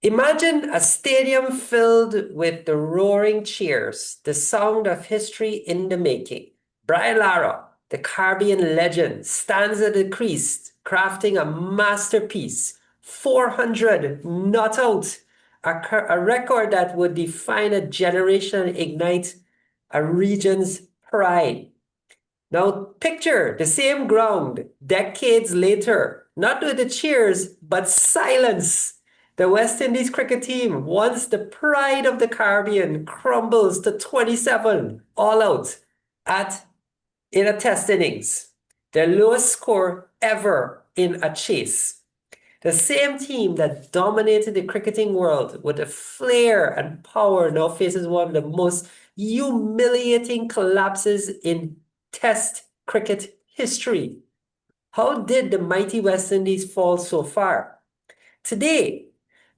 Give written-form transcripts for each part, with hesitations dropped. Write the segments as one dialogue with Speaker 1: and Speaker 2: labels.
Speaker 1: Imagine a stadium filled with the roaring cheers, the sound of history in the making. Brian Lara, the Caribbean legend, stands at the crease, crafting a masterpiece. 400 not out, a record that would define a generation and ignite a region's pride. Now, picture the same ground decades later, not with the cheers, but silence. The West Indies cricket team, once the pride of the Caribbean, crumbles to 27 all out at in a test innings, their lowest score ever in a chase. The same team that dominated the cricketing world with a flair and power now faces one of the most humiliating collapses in Test cricket history. How did the mighty West Indies fall so far? Today,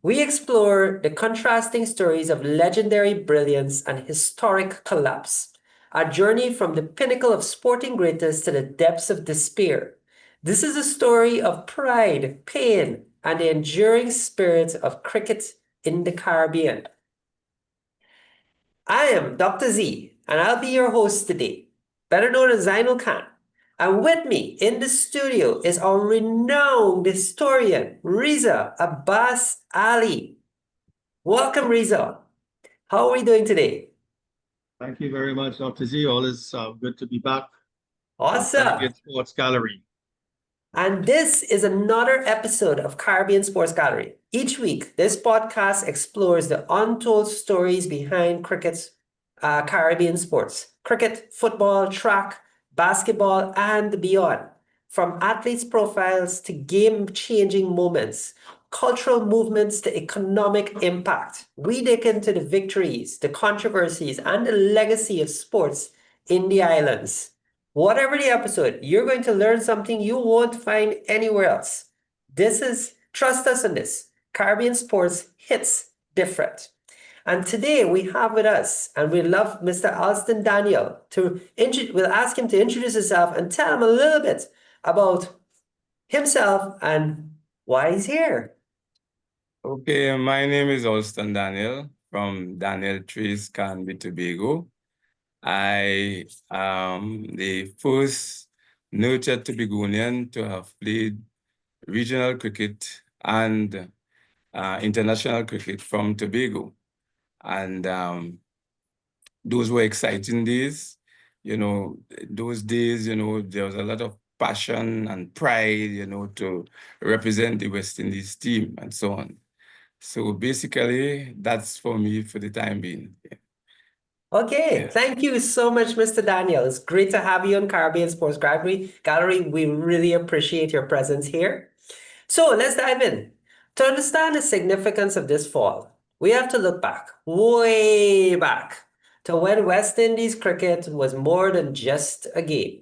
Speaker 1: we explore the contrasting stories of legendary brilliance and historic collapse, a journey from the pinnacle of sporting greatness to the depths of despair. This is a story of pride, pain, and the enduring spirit of cricket in the Caribbean. I am Dr. Z, and I'll be your host today, better known as Zainul Khan. And with me in the studio is our renowned historian, Riza Abbas Ali. Welcome, Riza. How are we doing today?
Speaker 2: Thank you very much, Dr. Z. Always good to be back.
Speaker 1: Awesome.
Speaker 2: Caribbean Sports Gallery.
Speaker 1: And this is another episode of Caribbean Sports Gallery. Each week, this podcast explores the untold stories behind cricket's Caribbean sports. Cricket, football, track, basketball, and beyond. From athletes' profiles to game-changing moments, cultural movements to economic impact. We dig into the victories, the controversies, and the legacy of sports in the islands. Whatever the episode, you're going to learn something you won't find anywhere else. Trust us on this, Caribbean sports hits different. And today we have with us, and we love Mr. Alston Daniel, we'll ask him to introduce himself and tell him a little bit about himself and why he's here.
Speaker 3: Okay, my name is Alston Daniel from Daniel Trees, Canby, Tobago. I am the first nurtured Tobagonian to have played regional cricket and international cricket from Tobago. And those were exciting days. Those days, there was a lot of passion and pride, to represent the West Indies team and so on. So basically, that's for me for the time being.
Speaker 1: Okay, thank you so much, Mr. Daniel. It's great to have you on Caribbean Sports Gallery. We really appreciate your presence here. So let's dive in. To understand the significance of this fall, we have to look back, way back, to when West Indies cricket was more than just a game.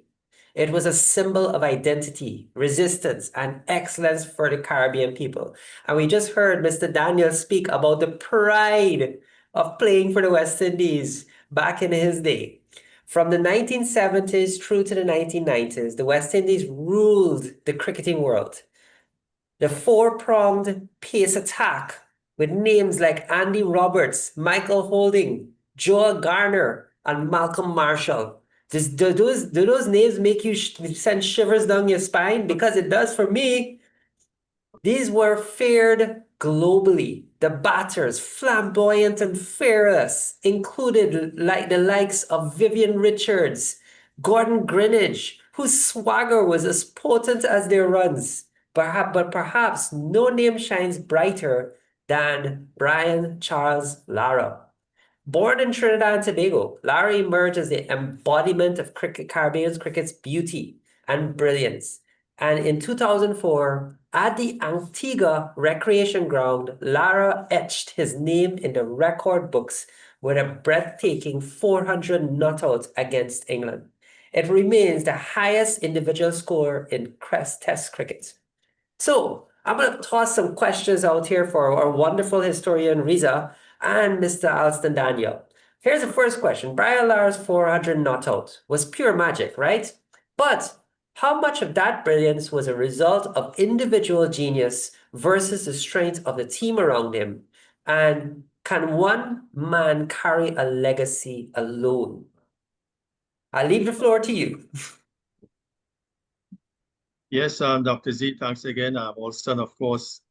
Speaker 1: It was a symbol of identity, resistance, and excellence for the Caribbean people. And we just heard Mr. Daniel speak about the pride of playing for the West Indies back in his day. From the 1970s through to the 1990s, the West Indies ruled the cricketing world. The four-pronged pace attack with names like Andy Roberts, Michael Holding, Joel Garner, and Malcolm Marshall. Do those names make you send shivers down your spine? Because it does for me. These were feared globally. The batters, flamboyant and fearless, included like the likes of Vivian Richards, Gordon Greenidge, whose swagger was as potent as their runs. But perhaps no name shines brighter than Brian Charles Lara. Born in Trinidad and Tobago, Lara emerged as the embodiment of Caribbean cricket's beauty and brilliance. And in 2004, at the Antigua Recreation Ground, Lara etched his name in the record books with a breathtaking 400 not outs against England. It remains the highest individual score in Test cricket. So I'm going to toss some questions out here for our wonderful historian Riza and Mr. Alston Daniel. Here's the first question. Brian Lara's 400 not out was pure magic, right? But how much of that brilliance was a result of individual genius versus the strength of the team around him? And can one man carry a legacy alone? I'll leave the floor to you.
Speaker 2: Yes, Dr. Z, thanks again. Alston, of course,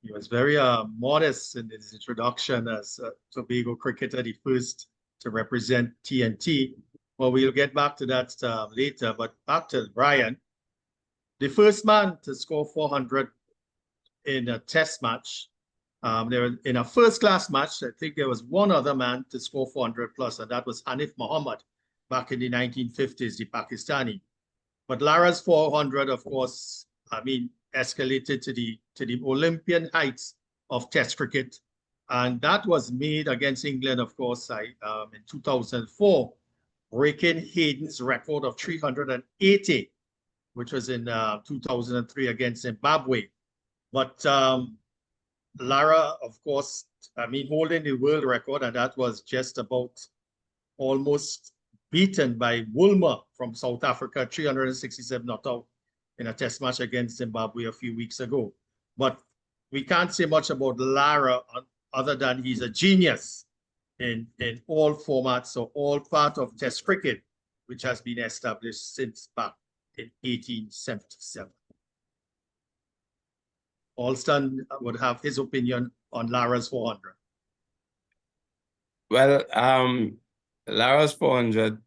Speaker 2: he was very modest in his introduction as a Tobago cricketer, the first to represent TNT. Well, we'll get back to that later, but back to Brian. The first man to score 400 in a test match. In a first-class match, I think there was one other man to score 400 plus, and that was Hanif Mohammed back in the 1950s, the Pakistani. But Lara's 400, of course, escalated to the Olympian heights of Test cricket. And that was made against England, of course, in 2004, breaking Hayden's record of 380, which was in 2003 against Zimbabwe. But Lara, of course, holding the world record, and that was just about almost beaten by Woolmer from South Africa, 367 not out in a test match against Zimbabwe a few weeks ago. But we can't say much about Lara other than he's a genius in all formats, so all part of test cricket, which has been established since back in 1877. Alston would have his opinion on Lara's 400.
Speaker 3: Well, Lara's 400,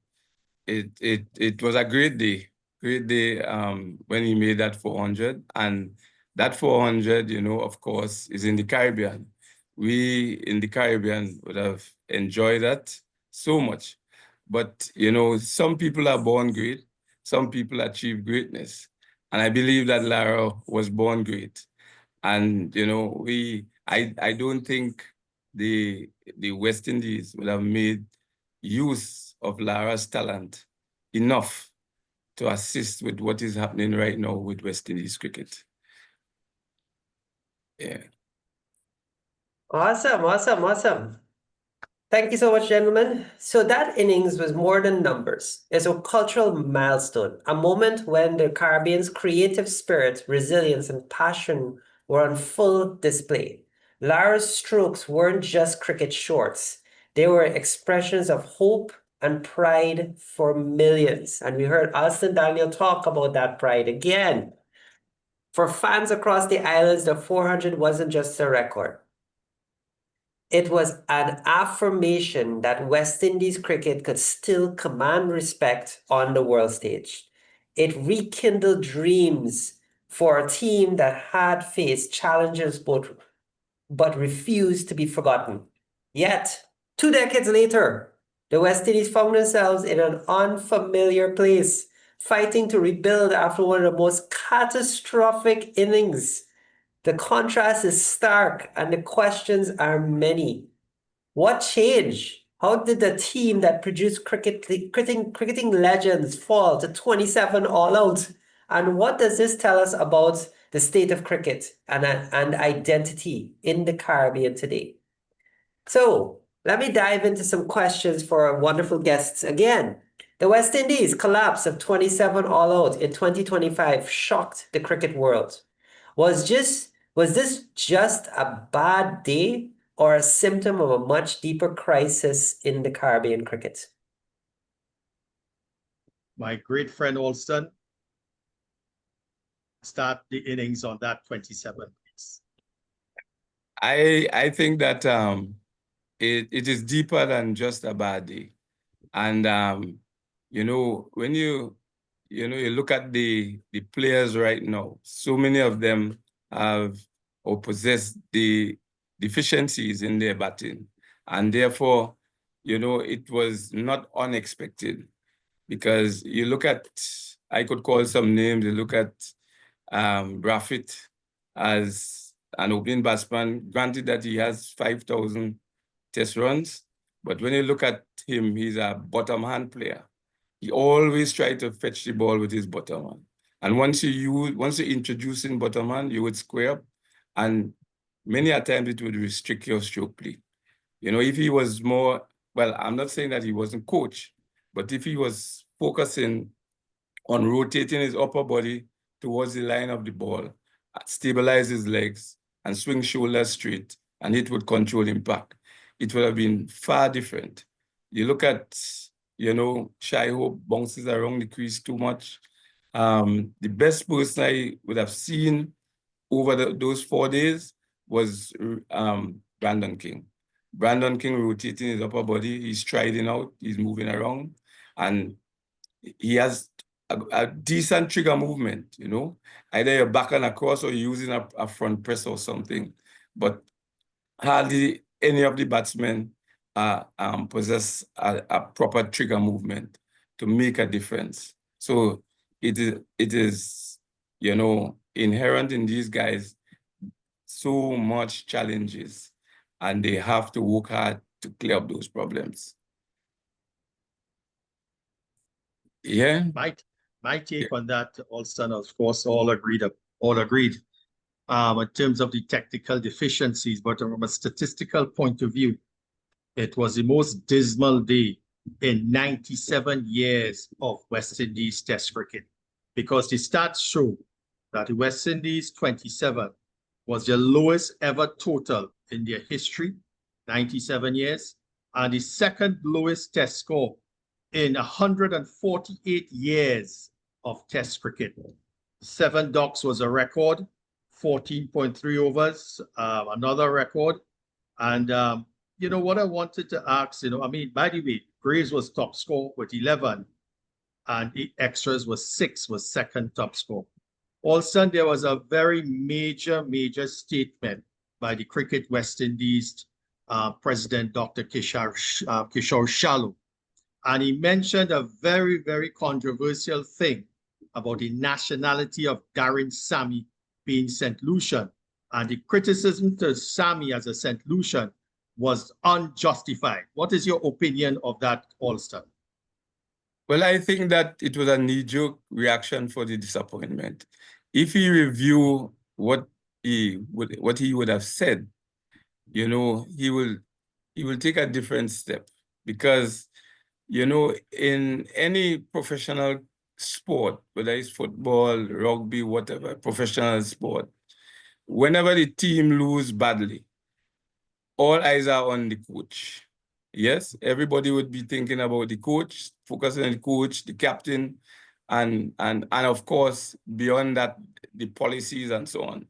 Speaker 3: it was a great day when he made that 400. And that 400, of course, is in the Caribbean. We in the Caribbean would have enjoyed that so much. But, some people are born great, some people achieve greatness. And I believe that Lara was born great. And, I don't think the West Indies would have made use of Lara's talent enough to assist with what is happening right now with West Indies cricket. Yeah.
Speaker 1: Awesome, awesome, awesome. Thank you so much, gentlemen. So that innings was more than numbers. It's a cultural milestone, a moment when the Caribbean's creative spirit, resilience, and passion were on full display. Lara's strokes weren't just cricket shorts. They were expressions of hope and pride for millions. And we heard Alston Daniel talk about that pride again. For fans across the islands, the 400 wasn't just a record. It was an affirmation that West Indies cricket could still command respect on the world stage. It rekindled dreams for a team that had faced challenges but refused to be forgotten. Yet, 2 decades later, the West Indies found themselves in an unfamiliar place, fighting to rebuild after one of the most catastrophic innings. The contrast is stark and the questions are many. What changed? How did the team that produced cricketing legends fall to 27 all out? And what does this tell us about the state of cricket and identity in the Caribbean today? So let me dive into some questions for our wonderful guests again. The West Indies collapse of 27 all out in 2025 shocked the cricket world. Was this just a bad day or a symptom of a much deeper crisis in the Caribbean cricket?
Speaker 2: My great friend Alston, start the innings on that 27 minutes.
Speaker 3: I think that it is deeper than just a bad day. And, when you look at the players right now, so many of them have or possess the deficiencies in their batting. And therefore, it was not unexpected because you look at, I could call some names, you look at Braffett as an opening batsman, granted that he has 5,000 test runs, but when you look at him, he's a bottom hand player. He always tried to fetch the ball with his bottom hand. And once you introduce in bottom hand, you would square up, and many a times it would restrict your stroke play. If he was more, well, I'm not saying that he wasn't coach, but if he was focusing on rotating his upper body towards the line of the ball, stabilize his legs, and swing shoulders straight, and it would control impact, it would have been far different. You look at, you know, Shai Hope bounces around the crease too much. The best person I would have seen over those 4 days was Brandon King. Brandon King rotating his upper body, he's striding out, he's moving around, and he has a decent trigger movement, you know. Either you're back and across or you're using a front press or something. But hardly any of the batsmen possess a proper trigger movement to make a difference. So it is, you know, inherent in these guys so much challenges, and they have to work hard to clear up those problems. Yeah.
Speaker 2: My take on that, Alston, of course, all agreed. In terms of the technical deficiencies, but from a statistical point of view, it was the most dismal day in 97 years of West Indies Test cricket, because the stats show that the West Indies 27 was the lowest ever total in their history, 97 years, and the second lowest test score in 148 years of Test cricket. 7 docks was a record, 14.3 overs, another record. And you know what I wanted to ask, you know, I mean, by the way, Graves was top score with 11, and the extras was 6, was second top score. Also, there was a very major statement by the Cricket West Indies President, Dr. Kishore Shalom. And he mentioned a very controversial thing about the nationality of Darren Sammy being St. Lucian. And the criticism to Sammy as a St. Lucian was unjustified. What is your opinion of that, Alston?
Speaker 3: Well, I think that it was a knee-jerk reaction for the disappointment. If he review what he would have said, you know, he will take a different step, because, you know, in any professional sport, whether it's football, rugby, whatever, professional sport, whenever the team lose badly, all eyes are on the coach. Yes, everybody would be thinking about the coach, focusing on the coach, the captain, and of course, beyond that, the policies and so on.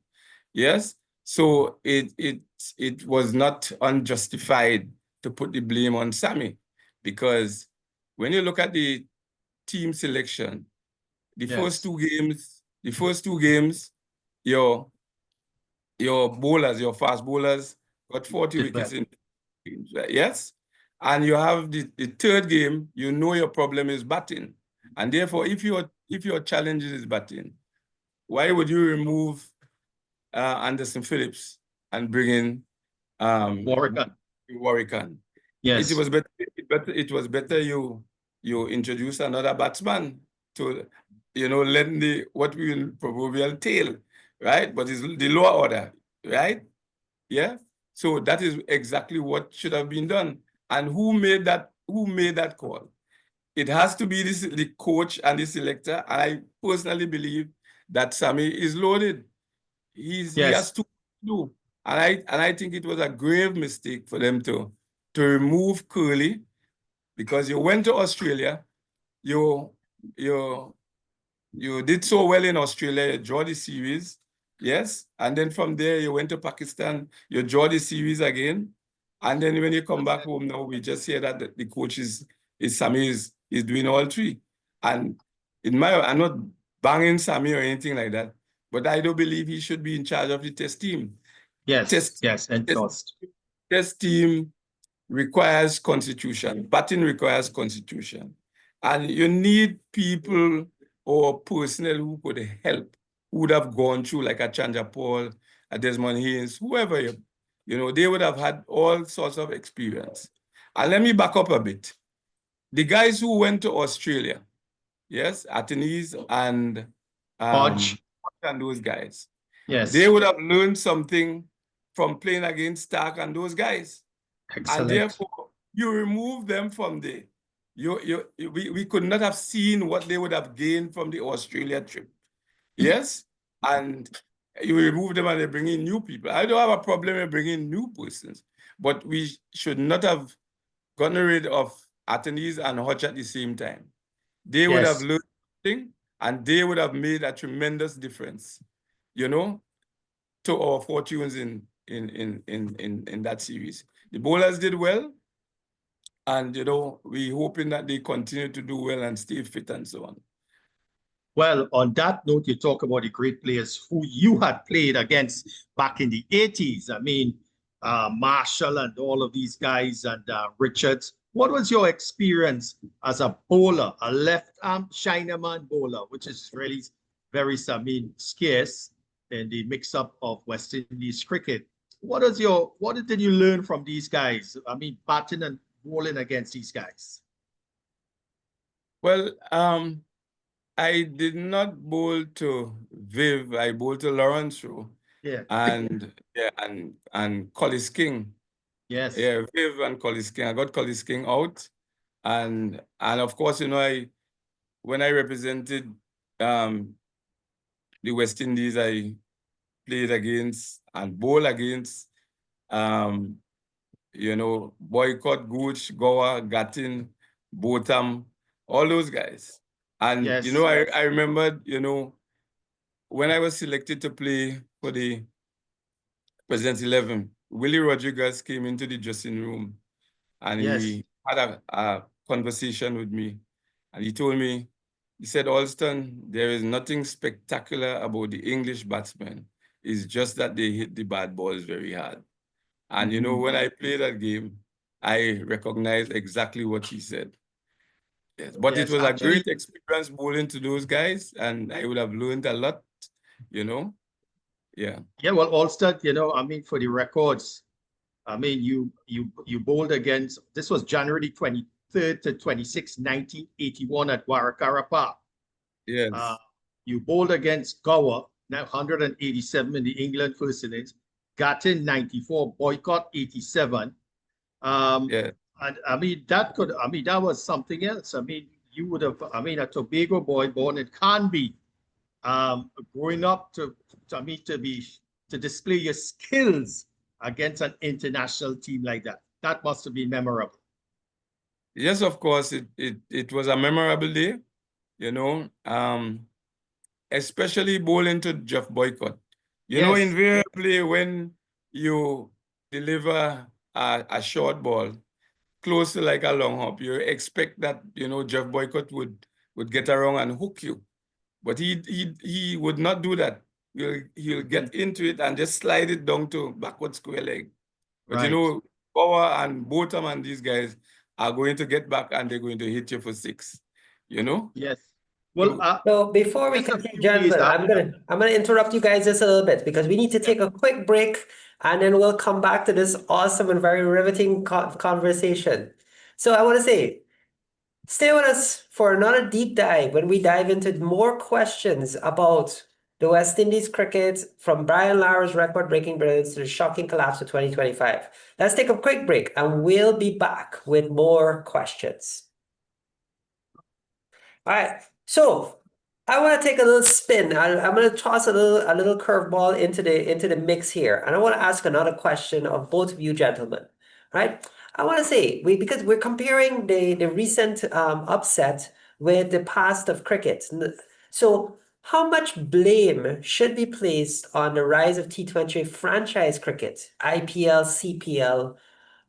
Speaker 3: Yes, so it was not unjustified to put the blame on Sammy, because when you look at the team selection, the first two games, your bowlers, your fast bowlers got 40 wickets in games, right? Yes. And you have the third game, you know your problem is batting. And therefore, if your challenge is batting, why would you remove Anderson Phillips and bring in Warrican? Yes. It was better you introduce another batsman to, you know, lend what we will proverbial tail, right? But it's the lower order, right? Yeah. So that is exactly what should have been done. And who made that call? It has to be the coach and the selector. And I personally believe that Sammy is loaded. He has to do. And I think it was a grave mistake for them to remove Curly, because you went to Australia, you did so well in Australia, you draw the series, yes, and then from there you went to Pakistan, you draw the series again, and then when you come back home now, we just hear that the coach Sammy is doing all three. And I'm not banging Sammy or anything like that, but I don't believe he should be in charge of the test team.
Speaker 2: Yes,
Speaker 3: Test team requires constitution. Batting requires constitution. And you need people or personnel who could help, who would have gone through, like a Chandra Paul, a Desmond Haynes, whoever, you know, they would have had all sorts of experience. And let me back up a bit. The guys who went to Australia, yes, Athenies and
Speaker 2: Hodge
Speaker 3: and those guys,
Speaker 2: yes,
Speaker 3: they would have learned something from playing against Stark and those guys.
Speaker 2: Excellent.
Speaker 3: And therefore, you remove them from there. We could not have seen what they would have gained from the Australia trip. Yes? And You remove them and they bring in new people. I don't have a problem with bringing new persons, but we should not have gotten rid of Atenis and Hodge at the same time. They would have
Speaker 2: Yes.
Speaker 3: learned something and they would have made a tremendous difference, you know, to our fortunes in that series. The bowlers did well, and you know, we hoping that they continue to do well and stay fit and so on.
Speaker 2: Well, on that note, you talk about the great players who you had played against back in the 80s. I mean, Marshall and all of these guys and Richards. What was your experience as a bowler, a left-arm Chinaman bowler, which is really very, I mean, scarce in the mix-up of West Indies cricket? What did you learn from these guys? I mean, batting and bowling against these guys.
Speaker 3: Well, I did not bowl to Viv. I bowled to Lawrence Rowe.
Speaker 2: Yeah.
Speaker 3: And Collis King.
Speaker 2: Yes.
Speaker 3: Yeah, Viv and Collis King. I got Collis King out. And of course, you know, when I represented the West Indies, I played against and bowl against you know, Boycott, Gooch, Goa, Gattin, Botham, all those guys. And
Speaker 2: Yes.
Speaker 3: you know, I remembered, you know, when I was selected to play for the President's 11, Willie Rodriguez came into the dressing room and
Speaker 2: Yes.
Speaker 3: he had a conversation with me. And he told me, he said, Alston, there is nothing spectacular about the English batsmen. It's just that they hit the bad balls very hard. And you know, when I played that game, I recognized exactly what he said. Yes, but
Speaker 2: Yes,
Speaker 3: it was
Speaker 2: actually,
Speaker 3: a great experience bowling to those guys, and I would have learned a lot, you know. Yeah.
Speaker 2: Yeah, well, Alston, you know, I mean, for the records, I mean, you bowled against, this was January 23rd to 26, 1981 at Warakara Park.
Speaker 3: Yes.
Speaker 2: You bowled against Gower, now 187 in the England first innings, Gattin 94, Boycott 87.
Speaker 3: Yeah.
Speaker 2: And I mean, that was something else. I mean, you would have, I mean, a Tobago boy born in Canby, growing up to display your skills against an international team like that. That must have been memorable.
Speaker 3: Yes, of course, it was a memorable day, you know, especially bowling to Jeff Boycott. You know,
Speaker 2: Yes.
Speaker 3: invariably when you deliver a short ball close to like a long hop, you expect that, you know, Jeff Boycott would get around and hook you. But he would not do that. He'll get into it and just slide it down to backward square leg. But
Speaker 2: Right.
Speaker 3: you know, Power and Botham and these guys are going to get back and they're going to hit you for 6. You know?
Speaker 2: Yes. Well,
Speaker 1: so before we
Speaker 2: just a
Speaker 1: continue,
Speaker 2: few days
Speaker 1: gentlemen, I'm gonna interrupt you guys just a little bit because we need to take a quick break and then we'll come back to this awesome and very riveting conversation. So I want to say, stay with us for another deep dive when we dive into more questions about the West Indies cricket from Brian Lara's record-breaking brilliance to the shocking collapse of 2025. Let's take a quick break and we'll be back with more questions. All right, so I want to take a little spin. I'm going to toss a little curveball into the mix here, and I want to ask another question of both of you gentlemen. Right? I want to say because we're comparing the recent upset with the past of cricket. So how much blame should be placed on the rise of T20 franchise cricket, IPL, CPL,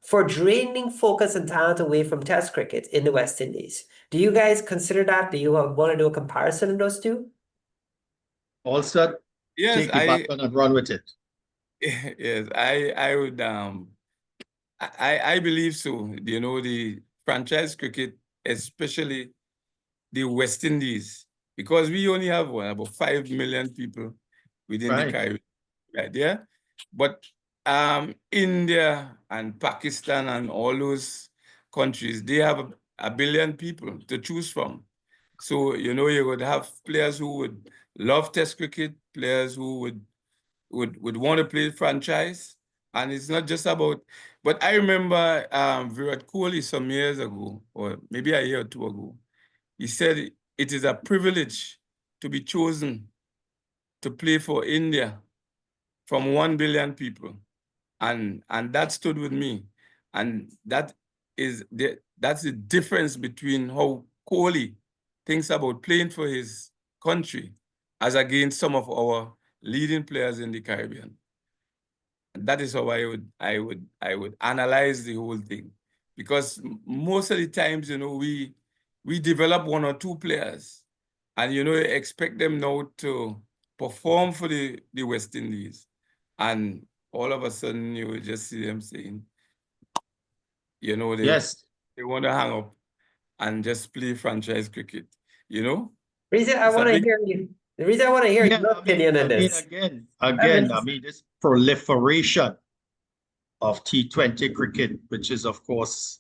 Speaker 1: for draining focus and talent away from Test cricket in the West Indies? Do you guys consider that? Do you want to do a comparison of those two?
Speaker 2: Also,
Speaker 3: Yes,
Speaker 2: take the baton and run with it.
Speaker 3: Yes, I would I believe so. You know, the franchise cricket, especially the West Indies, because we only have about 5 million people within the Caribbean, right? Yeah, but India and Pakistan and all those countries, they have a billion people to choose from. So, you know, you would have players who would love Test cricket, players who would want to play franchise. And it's not just about, but I remember Virat Kohli some years ago, or maybe a year or two ago, he said it is a privilege to be chosen to play for India from 1 billion people. And that stood with me. And that's the difference between how Kohli thinks about playing for his country as against some of our leading players in the Caribbean. And that is how I would analyze the whole thing. Because most of the times, we develop 1 or 2 players and, expect them now to perform for the West Indies. And all of a sudden you will just see them saying,
Speaker 2: Yes.
Speaker 3: they want to hang up and just play franchise cricket,
Speaker 1: Reason I
Speaker 3: It's a
Speaker 1: want to
Speaker 3: big,
Speaker 1: hear you. The reason I want to hear
Speaker 2: Yeah,
Speaker 1: your opinion on this.
Speaker 2: again,
Speaker 1: I'm
Speaker 2: this proliferation of T20 cricket, which is, of course,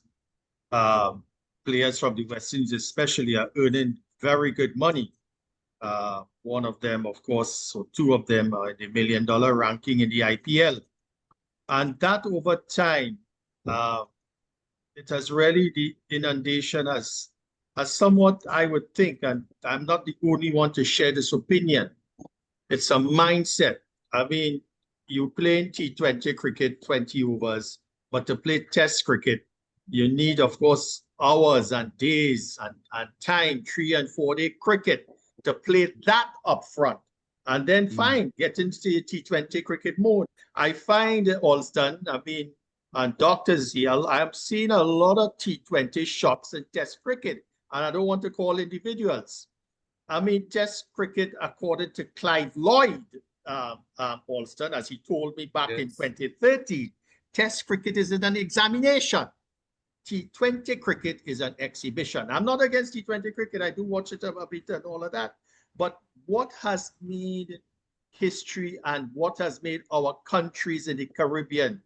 Speaker 2: players from the West Indies especially are earning very good money. One of them, of course, so 2 of them are in the $1 million ranking in the IPL. And that over time, it has really, the inundation has somewhat, I would think, and I'm not the only one to share this opinion, it's a mindset. I mean, you play in T20 cricket, 20 overs, but to play test cricket, you need, of course, hours and days and time, 3 and 4 day cricket to play that up front. And then fine, get into the T20 cricket mode. I find Alston, and doctors here, I've seen a lot of T20 shots in test cricket, and I don't want to call individuals. Test cricket, according to Clive Lloyd, Alston, as he told me back in 2030, test cricket isn't an examination. T20 cricket is an exhibition. I'm not against T20 cricket. I do watch it a bit and all of that. But what has made history and what has made our countries in the Caribbean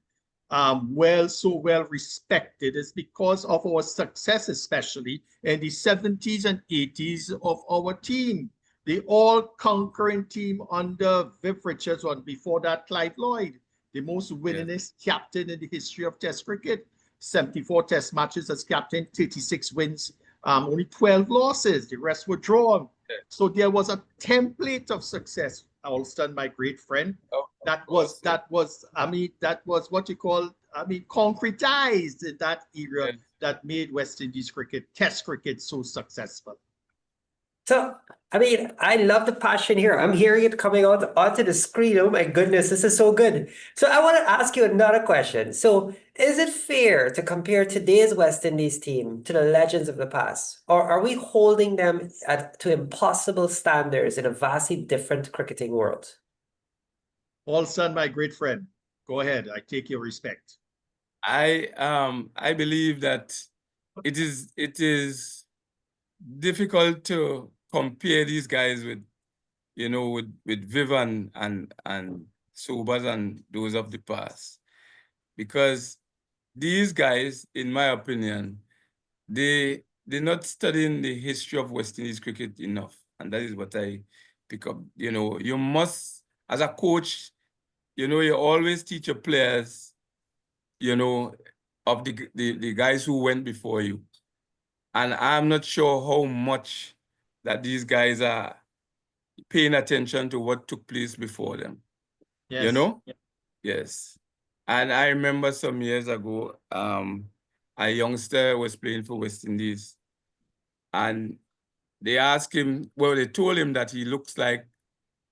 Speaker 2: so well respected is because of our success, especially in the 70s and 80s of our team. The all-conquering team under Viv Richards, and before that, Clive Lloyd, the most winningest captain in the history of Test cricket. 74 Test matches as captain, 36 wins, only 12 losses. The rest were drawn. So there was a template of success, Alston, my great friend, that was what you call, concretized in that era that made West Indies cricket, Test cricket, so successful.
Speaker 1: So, I love the passion here. I'm hearing it coming out onto the screen. Oh my goodness, this is so good. So I want to ask you another question. So is it fair to compare today's West Indies team to the legends of the past? Or are we holding them to impossible standards in a vastly different cricketing world?
Speaker 2: Alston, my great friend, go ahead. I take your respect.
Speaker 3: I believe that it is difficult to compare these guys with Vivan and Sobers and those of the past, because these guys, in my opinion, they're not studying the history of West Indies cricket enough, and that is what I pick up. You must, as a coach, you always teach your players, of the guys who went before you. And I'm not sure how much that these guys are paying attention to what took place before them.
Speaker 2: Yes.
Speaker 3: Yes. And I remember some years ago, a youngster was playing for West Indies. And they asked him, they told him that he looks like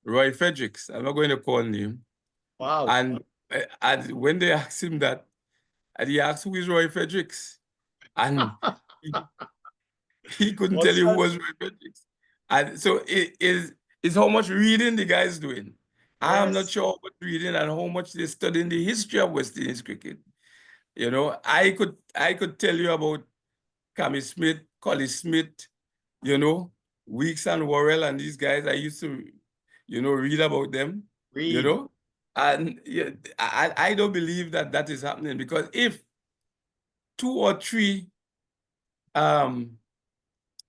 Speaker 3: Roy Fredericks. I'm not going to call him.
Speaker 2: Wow.
Speaker 3: And when they asked him that, and he asked, who is Roy Fredericks? And he couldn't tell you who was Roy Fredericks. And so it's how much reading the guy's doing. Yes. I'm not sure how much reading and how much they're studying the history of West Indies cricket. I could tell you about Cammy Smith, Collie Smith, Weeks and Worrell and these guys. I used to, read about them. And I don't believe that is happening, because if 2 or 3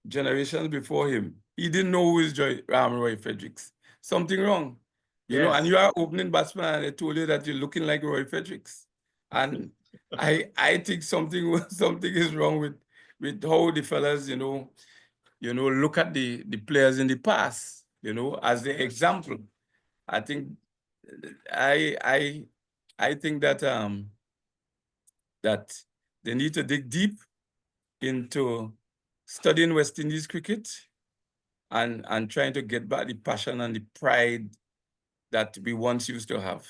Speaker 3: generations before him, he didn't know who is Roy Fredericks, something wrong. And you are opening batsman and they told you that you're looking like Roy Fredericks. And I think something is wrong with how the fellas, look at the players in the past, as the example. I think I think that that they need to dig deep into studying West Indies cricket and trying to get back the passion and the pride that we once used to have.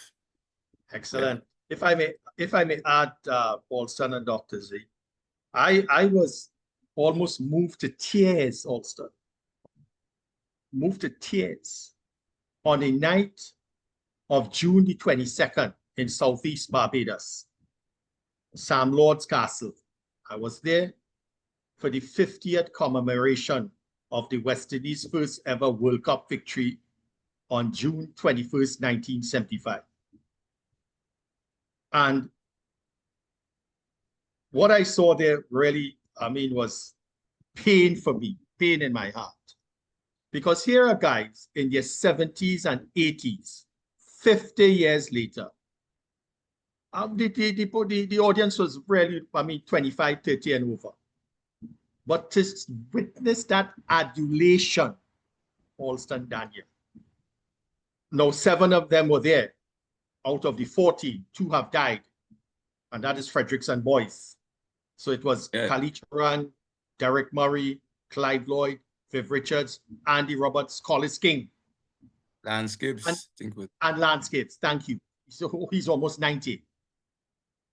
Speaker 2: Excellent. If I may add, Alston and Dr. Z, I was almost moved to tears, Alston. Moved to tears on the night of June the 22nd in Southeast Barbados, Sam Lord's Castle. I was there for the 50th commemoration of the West Indies' first ever World Cup victory on June 21st, 1975. And what I saw there really, was pain for me, pain in my heart. Because here are guys in their 70s and 80s, 50 years later. The audience was really, 25, 30 and over. But to witness that adulation, Alston Daniel. Now, 7 of them were there. Out of the 14, 2 have died. And that is Fredericks and Boyce. So it was Kali Charan, Derek Murray, Clive Lloyd, Viv Richards, Andy Roberts, Collis King.
Speaker 3: Landscapes.
Speaker 2: And Landscapes, thank you. So he's almost 90.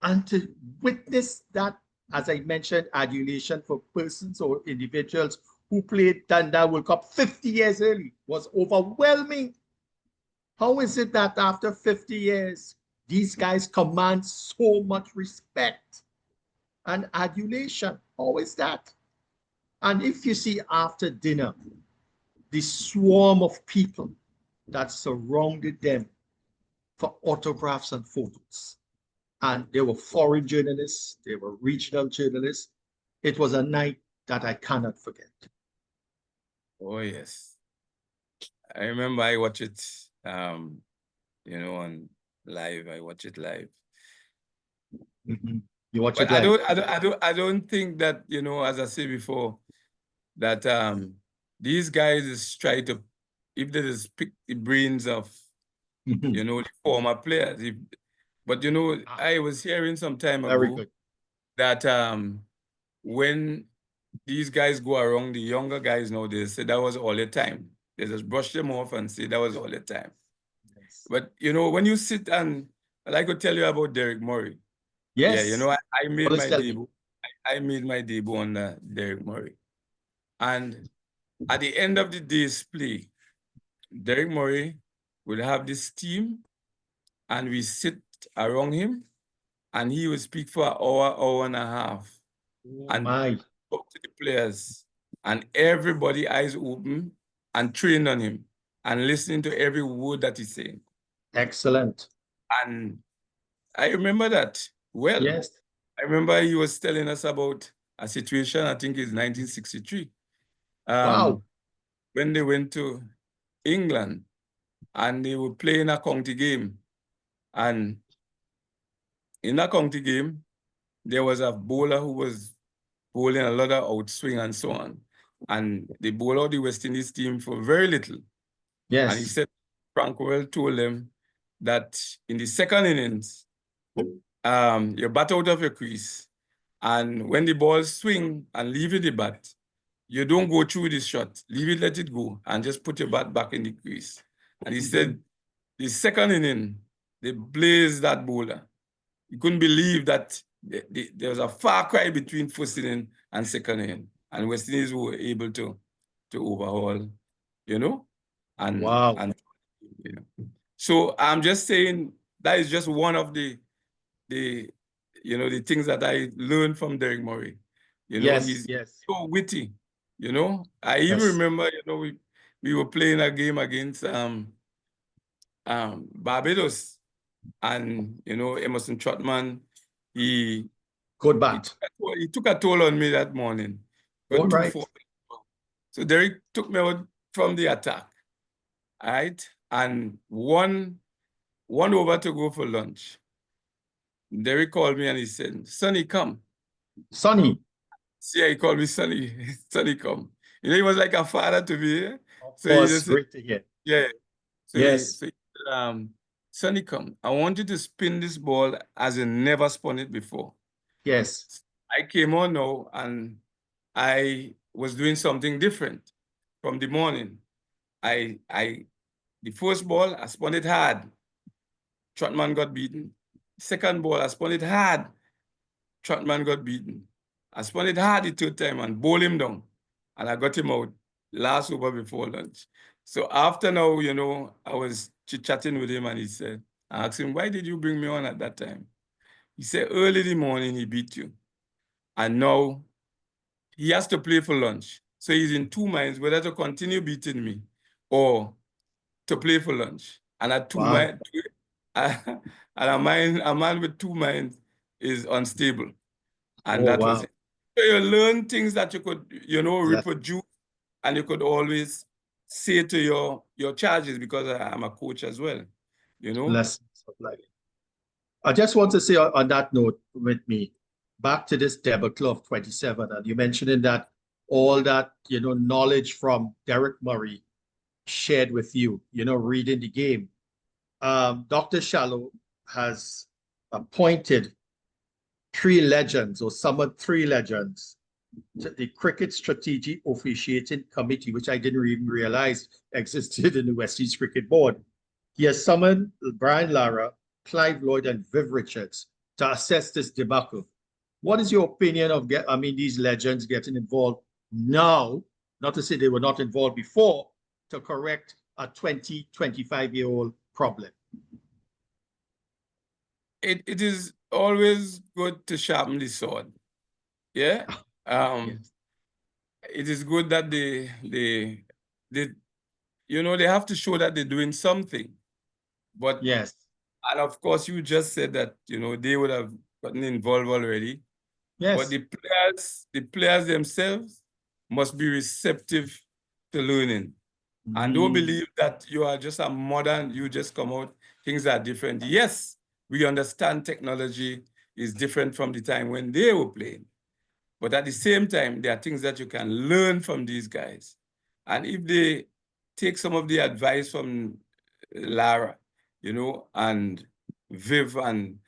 Speaker 2: And to witness that, as I mentioned, adulation for persons or individuals who played that World Cup 50 years early was overwhelming. How is it that after 50 years, these guys command so much respect and adulation? How is that? And if you see after dinner, the swarm of people that surrounded them for autographs and photos. And there were foreign journalists, there were regional journalists. It was a night that I cannot forget.
Speaker 3: Oh, yes. I remember I watched it, on live. I watch it live.
Speaker 2: Mm-hmm. You watch
Speaker 3: But
Speaker 2: it live.
Speaker 3: I don't think that, as I said before, that these guys is try to, if they just pick the brains of, the former players. But I was hearing some time ago that when these guys go around, the younger guys now, they say that was all the time. They just brush them off and say that was all the time. Yes. But when you sit and I could tell you about Derek Murray.
Speaker 2: Yes.
Speaker 3: Yeah, I made my debut. I made my debut on Derek Murray. And at the end of the day's play, Derek Murray will have this team and we sit around him and he will speak for an hour and a half. And talk to the players and everybody eyes open and train on him and listening to every word that he's saying.
Speaker 2: Excellent.
Speaker 3: And I remember that well.
Speaker 2: Yes.
Speaker 3: I remember he was telling us about a situation, I think it's 1963.
Speaker 2: Wow.
Speaker 3: When they went to England and they were playing a county game. And in a county game, there was a bowler who was bowling a lot of outswing and so on. And they bowled out the West Indies team for very little.
Speaker 2: Yes.
Speaker 3: And he said, Frank Worrell told them that in the second innings, you bat out of your crease. And when the ball swing and leave the bat, you don't go through the shot. Leave it, let it go, and just put your bat back in the crease. And he said, the second inning, they blazed that bowler. You couldn't believe that there was a far cry between first inning and second inning. And West Indies were able to overhaul, and
Speaker 2: wow.
Speaker 3: And so I'm just saying that is just one of the things that I learned from Derek Murray. He's so witty. I even remember, we were playing a game against Barbados, and Emerson Trotman, he took a toll on me that morning.
Speaker 2: All right.
Speaker 3: So Derek took me out from the attack. All right. And one over to go for lunch. Derek called me and he said, Sonny, come.
Speaker 2: Sonny.
Speaker 3: Yeah, he called me Sonny. Sonny, come. He was like a father to me.
Speaker 2: So he just great to hear.
Speaker 3: Yeah. So
Speaker 2: yes.
Speaker 3: Sonny, come. I want you to spin this ball as you never spun it before.
Speaker 2: Yes.
Speaker 3: I came on now and I was doing something different from the morning. The first ball, I spun it hard. Trotman got beaten. Second ball, I spun it hard. Trotman got beaten. I spun it hard the third time and bowled him down. And I got him out last over before lunch. So after now, you know, I was chit-chatting with him and he said, I asked him, why did you bring me on at that time? He said, early in the morning, he beat you. And now he has to play for lunch. So he's in two minds, whether to continue beating me or to play for lunch. And at two
Speaker 2: Wow.
Speaker 3: minds, and a man with two minds is unstable. And
Speaker 2: Oh,
Speaker 3: that was
Speaker 2: wow.
Speaker 3: it. So you learn things that you could, you know,
Speaker 2: Yes.
Speaker 3: reproduce, and you could always say to your charges, because I'm a coach as well, you know.
Speaker 2: Lessons of life. I just want to say on that note with me, back to this debacle of 27, and you mentioning that all that, you know, knowledge from Derek Murray shared with you, you know, reading the game. Dr. Shallow has appointed three legends or summoned three legends to the Cricket Strategic Officiating Committee, which I didn't even realize existed in the West Indies Cricket Board. He has summoned Brian Lara, Clive Lloyd, and Viv Richards to assess this debacle. What is your opinion of these legends getting involved now, not to say they were not involved before, to correct a 20, 25-year-old problem?
Speaker 3: It is always good to sharpen the sword. Yeah.
Speaker 2: Yes.
Speaker 3: It is good that they you know, they have to show that they're doing something. But
Speaker 2: Yes.
Speaker 3: and of course, you just said that, you know, they would have gotten involved already. But
Speaker 2: Yes.
Speaker 3: the players themselves must be receptive to learning. And don't believe that you are just a modern, you just come out, things are different. Yes, we understand technology is different from the time when they were playing. But at the same time, there are things that you can learn from these guys. And if they take some of the advice from Lara, you know, and Viv and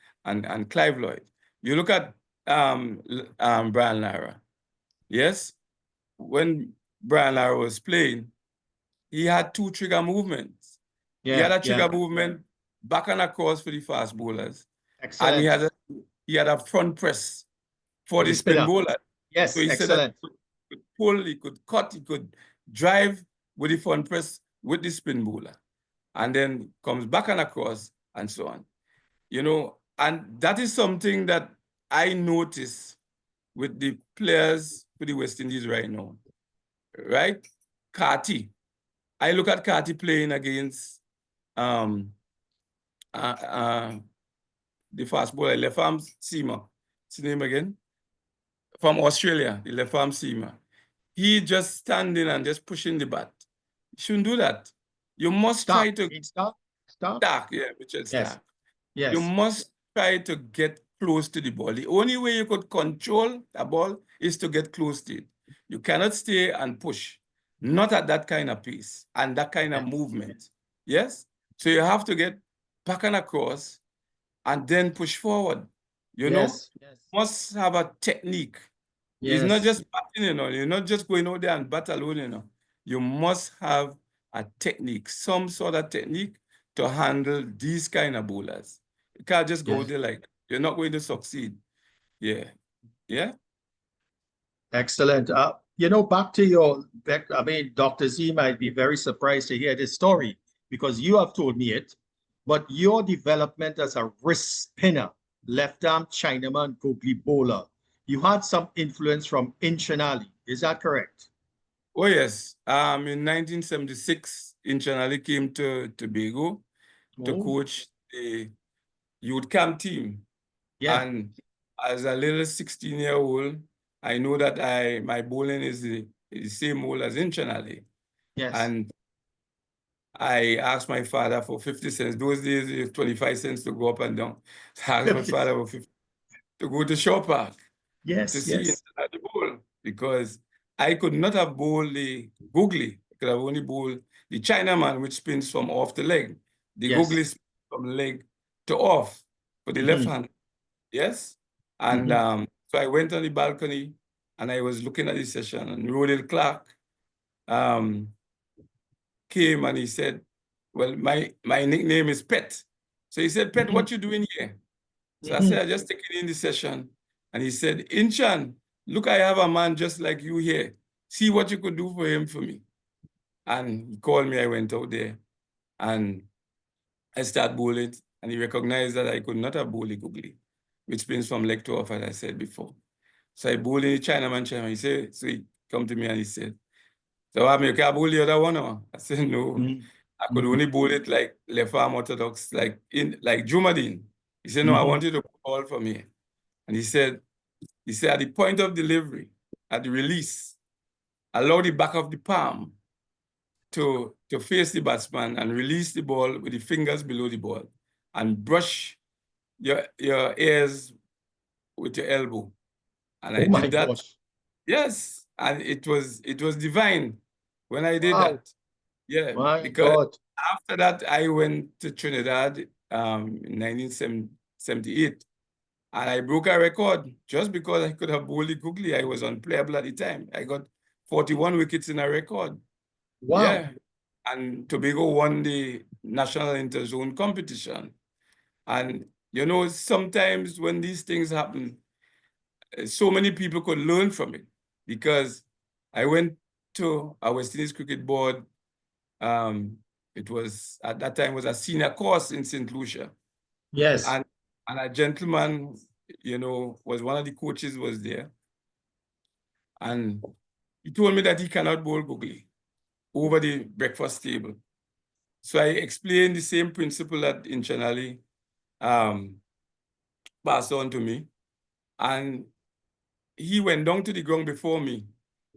Speaker 3: Clive Lloyd, you look at Brian Lara. Yes, when Brian Lara was playing, he had two trigger movements. He had a trigger movement back and across for the fast bowlers.
Speaker 2: Excellent.
Speaker 3: And he had a front press for the spin bowler.
Speaker 2: Yes,
Speaker 3: so he
Speaker 2: excellent.
Speaker 3: said that he could pull, he could cut, he could drive with the front press with the spin bowler. And then comes back and across and so on. You know, and that is something that I notice with the players for the West Indies right now. Right? Carty. I look at Carty playing against the fast bowler, left arm seamer. What's his name again? From Australia, the left arm seamer. He just standing and just pushing the bat. You shouldn't do that. You must try to
Speaker 2: Stark,
Speaker 3: yeah, Richard
Speaker 2: yes.
Speaker 3: Stark.
Speaker 2: Yes.
Speaker 3: You must try to get close to the ball. The only way you could control the ball is to get close to it. You cannot stay and push. Not at that kind of pace and that kind of movement. Yes? So you have to get back and across and then push forward. You know?
Speaker 2: Yes.
Speaker 3: Must have a technique.
Speaker 2: Yes.
Speaker 3: It's not just batting, you know. You're not just going out there and bat alone, you know. You must have a technique, some sort of technique to handle these kind of bowlers. You can't just go there like, you're not going to succeed. Yeah. Yeah.
Speaker 2: Excellent. You know, back to Dr. Z might be very surprised to hear this story because you have told me it, but your development as a wrist spinner, left-arm Chinaman googly bowler, you had some influence from Inchinali. Is that correct?
Speaker 3: Oh, yes. In 1976, Inchinali came to Tobago to coach the youth camp team.
Speaker 2: Yeah.
Speaker 3: And as a little 16-year-old, I know that my bowling is the same bowl as Inchinali.
Speaker 2: Yes.
Speaker 3: And I asked my father for 50 cents. Those days, it was 25 cents to go up and down. So I asked my father for 50 to go to Shaw Park to see Inchinali bowl, because I could not have bowled the googly. I could have only bowled the Chinaman, which spins from off the leg. The googly spins from leg to off for the left hand. Yes. And so I went on the balcony and I was looking at the session, and Rodel Clark came and he said, well, my nickname is Pet. So he said, Pet, what you doing here? So I said, I just taking in the session. And he said, Inchan, look, I have a man just like you here. See what you could do for him for me. And he called me, I went out there and I started bowling, and he recognized that I could not have bowled googly, which means from leg to off, as I said before. So I bowled in the Chinaman. He said, so he come to me and he said, so I mean, you can bowl the other one? Or? I said, no, I could only bowl it like left arm orthodox, like Jumadin. He said, no, I want you to bowl for me. And he said, at the point of delivery, at the release, allow the back of the palm to face the batsman and release the ball with the fingers below the ball and brush your ears with your elbow. And I did that.
Speaker 2: Gosh.
Speaker 3: Yes. And it was divine when I did that. Yeah.
Speaker 2: God.
Speaker 3: After that, I went to Trinidad in 1978. And I broke a record just because I could have bowled googly. I was unplayable at the time. I got 41 wickets in a record.
Speaker 2: Wow.
Speaker 3: Yeah. And Tobago won the national interzone competition. And, you know, sometimes when these things happen, so many people could learn from it, because I went to a West Indies Cricket Board. It was, at that time, was a senior course in St. Lucia.
Speaker 2: Yes.
Speaker 3: And a gentleman, you know, was one of the coaches was there. And he told me that he cannot bowl googly over the breakfast table. So I explained the same principle that Inchanali passed on to me. And he went down to the ground before me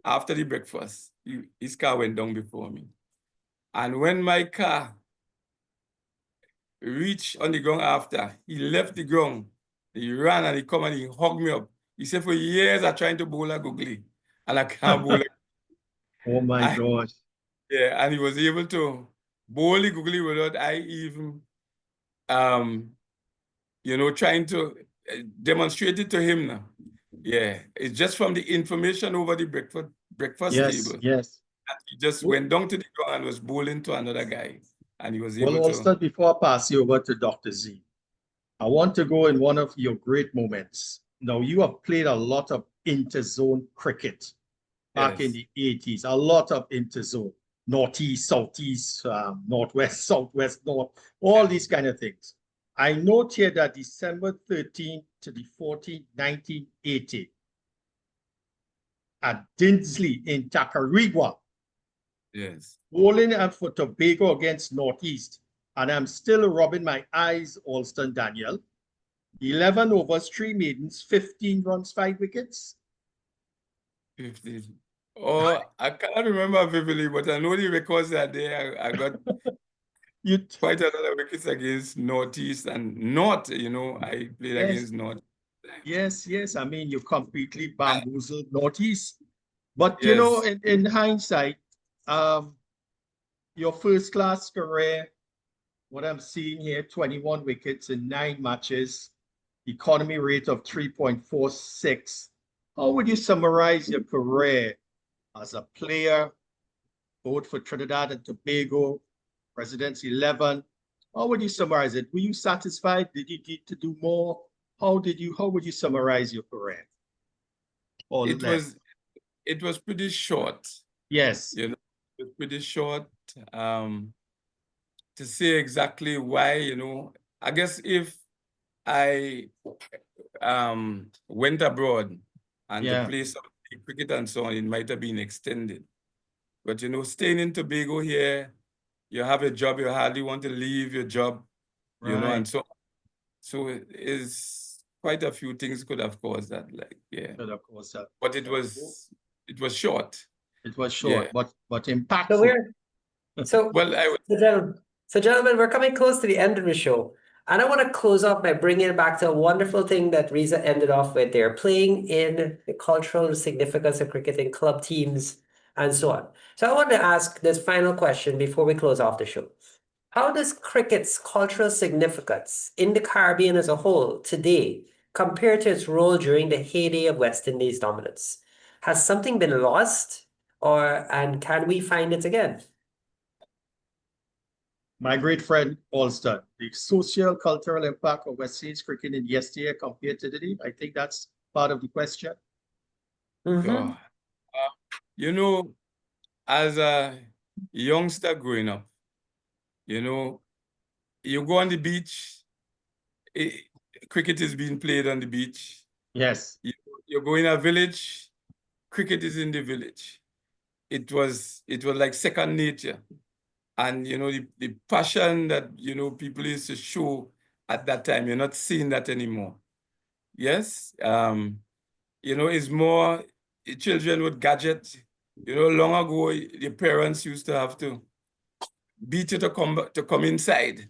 Speaker 3: after the breakfast. His car went down before me. And when my car reached on the ground after, he left the ground. He ran and he come and he hugged me up. He said, for years I'm trying to bowl a googly and I can't bowl it.
Speaker 2: Oh my gosh.
Speaker 3: Yeah, and he was able to bowl the googly without I even, you know, trying to demonstrate it to him now. Yeah, it's just from the information over the breakfast table.
Speaker 2: Yes.
Speaker 3: And he just went down to the ground and was bowling to another guy. And he was able
Speaker 2: Well, also, before I pass you over to Dr. Z, I want to go in one of your great moments. Now, you have played a lot of interzone cricket back in the 80s, a lot of interzone, northeast, southeast, northwest, southwest, north, all these kind of things. I note here that December 13th to the 14th, 1980, at Dinsley in Tacarigua,
Speaker 3: yes,
Speaker 2: bowling and for Tobago against Northeast, and I'm still rubbing my eyes, Alston Daniel. 11 overs, 3 maidens, 15 runs, 5 wickets.
Speaker 3: 15. Oh, I can't remember vividly, but I know the records are there. I got quite a lot of wickets against Northeast and North, you know, I played against North.
Speaker 2: Yes. I mean, you completely bamboozled Northeast. But, you know, in hindsight, your first class career, what I'm seeing here, 21 wickets in 9 matches, economy rate of 3.46. How would you summarize your career as a player, both for Trinidad and Tobago, Presidents 11? How would you summarize it? Were you satisfied? Did you need to do more? How would you summarize your career?
Speaker 3: It was pretty short.
Speaker 2: Yes.
Speaker 3: You know, it was pretty short. To say exactly why, you know, I guess if I went abroad and to play some cricket and so on, it might have been extended. But, you know, staying in Tobago here, you have a job, you hardly want to leave your job, you know, and so it is quite a few things could have caused that, like,
Speaker 2: Could have caused that.
Speaker 3: But it was short.
Speaker 2: It was short, but impactful.
Speaker 1: So gentlemen, we're coming close to the end of the show. And I want to close off by bringing it back to a wonderful thing that Riza ended off with there, playing in the cultural significance of cricket in club teams and so on. So I want to ask this final question before we close off the show. How does cricket's cultural significance in the Caribbean as a whole today compare to its role during the heyday of West Indies dominance? Has something been lost, and can we find it again?
Speaker 2: My great friend Alston, the social cultural impact of West Indies cricket in yesteryear compared to today, I think that's part of the question.
Speaker 3: So, you know, as a youngster growing up, you know, you go on the beach, cricket is being played on the beach.
Speaker 2: Yes.
Speaker 3: You go in a village, cricket is in the village. It was like second nature. And, you know, the passion that, you know, people used to show at that time, you're not seeing that anymore. Yes. You know, it's more children with gadgets. You know, long ago, the parents used to have to beat you to come inside.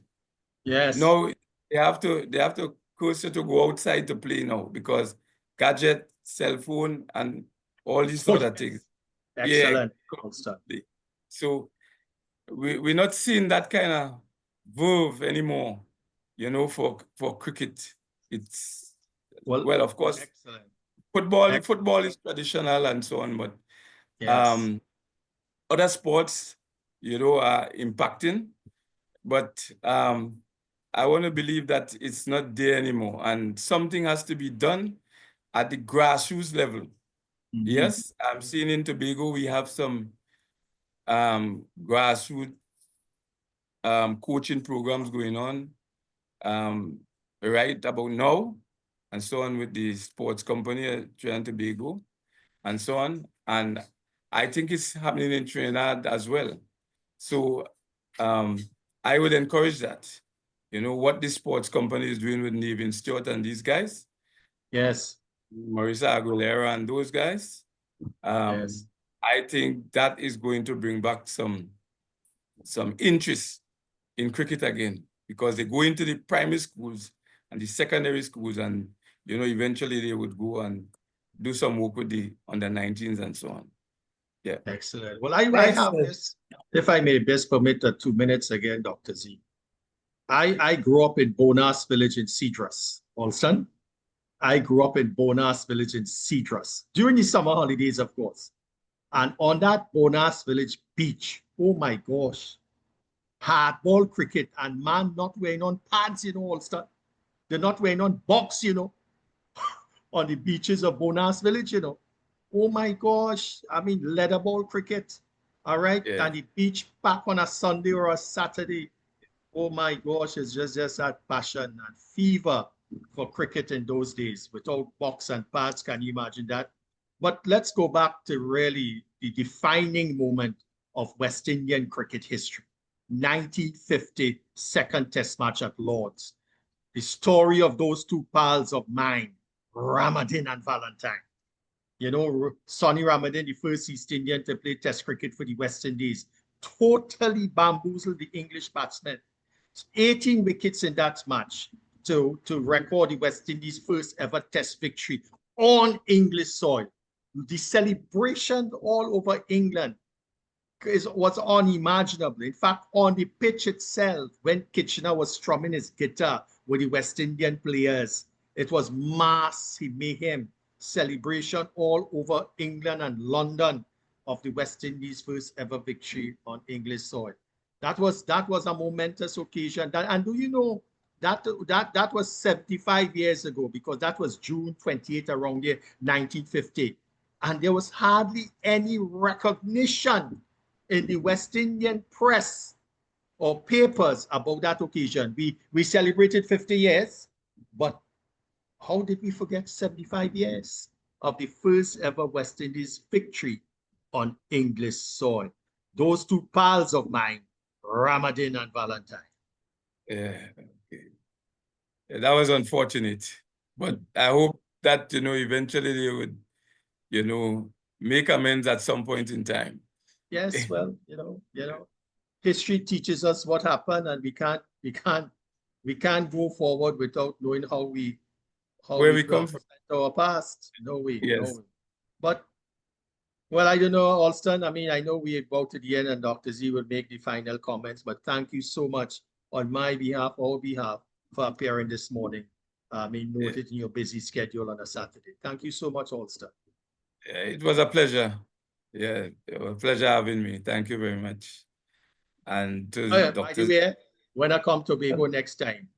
Speaker 2: Yes.
Speaker 3: Now they have to course you to go outside to play now because gadget, cell phone, and all these sort of things.
Speaker 2: Excellent.
Speaker 3: Yeah. So we're not seeing that kind of verve anymore, you know, for cricket. It's well, of course,
Speaker 2: excellent.
Speaker 3: Football is traditional and so on, but
Speaker 2: Yes.
Speaker 3: other sports, you know, are impacting. But I want to believe that it's not there anymore, and something has to be done at the grassroots level. Yes, I'm seeing in Tobago we have some grassroots coaching programs going on right about now, and so on with the sports company at Trinidad and Tobago, and so on. And I think it's happening in Trinidad as well. So I would encourage that. You know, what the sports company is doing with Nevin Stewart and these guys.
Speaker 2: Yes.
Speaker 3: Marisa Aguilera and those guys.
Speaker 2: Yes.
Speaker 3: I think that is going to bring back some interest in cricket again, because they go into the primary schools and the secondary schools, and you know, eventually they would go and do some work with the under-19s and so on. Yeah.
Speaker 2: Excellent. Well, I have this, if I may best permit 2 minutes again, Dr. Z. I grew up in Bonas Village in Cedrus, Alston. I grew up in Bonas Village in Cedrus during the summer holidays, of course. And on that Bonas Village beach, oh my gosh, hardball cricket, and man not wearing on pads, you know, Alston. They're not wearing on box, you know, on the beaches of Bonas Village, you know. Oh my gosh, I mean, leather ball cricket, all right?
Speaker 3: Yeah.
Speaker 2: And the beach back on a Sunday or a Saturday. Oh my gosh, it's just that passion and fever for cricket in those days. Without box and pads, can you imagine that? But let's go back to really the defining moment of West Indian cricket history. 1950 second test match at Lord's. The story of those two pals of mine, Ramadan and Valentine. You know, Sonny Ramadan, the first East Indian to play test cricket for the West Indies, totally bamboozled the English batsmen. 18 wickets in that match to record the West Indies' first ever test victory on English soil. The celebration all over England was unimaginable. In fact, on the pitch itself, when Kitchener was strumming his guitar with the West Indian players, it was mass mayhem, celebration all over England and London of the West Indies' first ever victory on English soil. That was a momentous occasion. And do you know that was 75 years ago, because that was June 28th around year 1950. And there was hardly any recognition in the West Indian press or papers about that occasion. We celebrated 50 years, but how did we forget 75 years of the first ever West Indies victory on English soil? Those two pals of mine, Ramadan and Valentine.
Speaker 3: Yeah, okay. Yeah, that was unfortunate, but I hope that, you know, eventually they would, you know, make amends at some point in time.
Speaker 2: Yes, well, you know, history teaches us what happened, and we can't go forward without knowing how we
Speaker 3: Where we come from.
Speaker 2: our past. No way.
Speaker 3: Yes.
Speaker 2: No way. But Well, I don't know, Alston. I mean, I know we're about to the end and Dr. Z will make the final comments, but thank you so much on my behalf, our behalf, for appearing this morning. I mean,
Speaker 3: Yeah.
Speaker 2: noted in your busy schedule on a Saturday. Thank you so much, Alston.
Speaker 3: Yeah, it was a pleasure. Yeah, it was a pleasure having me. Thank you very much. And to
Speaker 2: By the
Speaker 3: Dr.
Speaker 2: way, when I come to Tobago next time,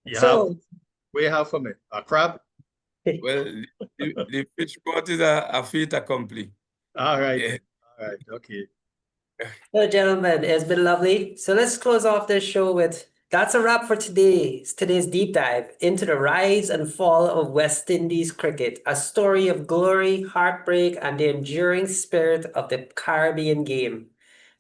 Speaker 2: you have,
Speaker 1: So,
Speaker 2: what you have for me? A crab?
Speaker 3: Well, the fish pot is a fait accompli.
Speaker 2: All right.
Speaker 3: Yeah.
Speaker 2: All right. Okay.
Speaker 1: well, gentlemen, it's been lovely. So let's close off this show with that's a wrap for today's deep dive into the rise and fall of West Indies cricket, a story of glory, heartbreak, and the enduring spirit of the Caribbean game.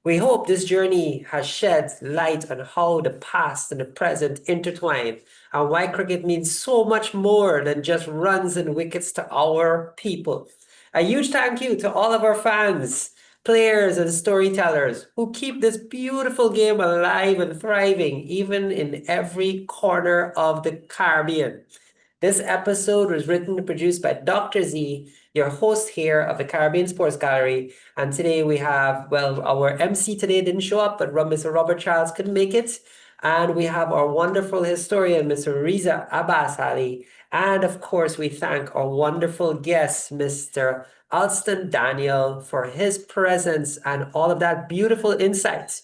Speaker 1: We hope this journey has shed light on how the past and the present intertwine and why cricket means so much more than just runs and wickets to our people. A huge thank you to all of our fans, players, and storytellers who keep this beautiful game alive and thriving, even in every corner of the Caribbean. This episode was written and produced by Dr. Z, your host here of the Caribbean Sports Gallery. And today we have, well, our MC today didn't show up, but Mr. Robert Charles couldn't make it. And we have our wonderful historian, Mr. Riza Abbas Ali. And of course, we thank our wonderful guest, Mr. Alston Daniel, for his presence and all of that beautiful insight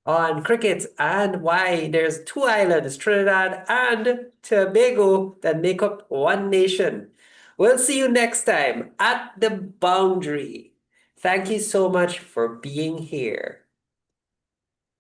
Speaker 1: on cricket and why there's two islands, Trinidad and Tobago, that make up one nation. We'll see you next time at the boundary. Thank you so much for being here.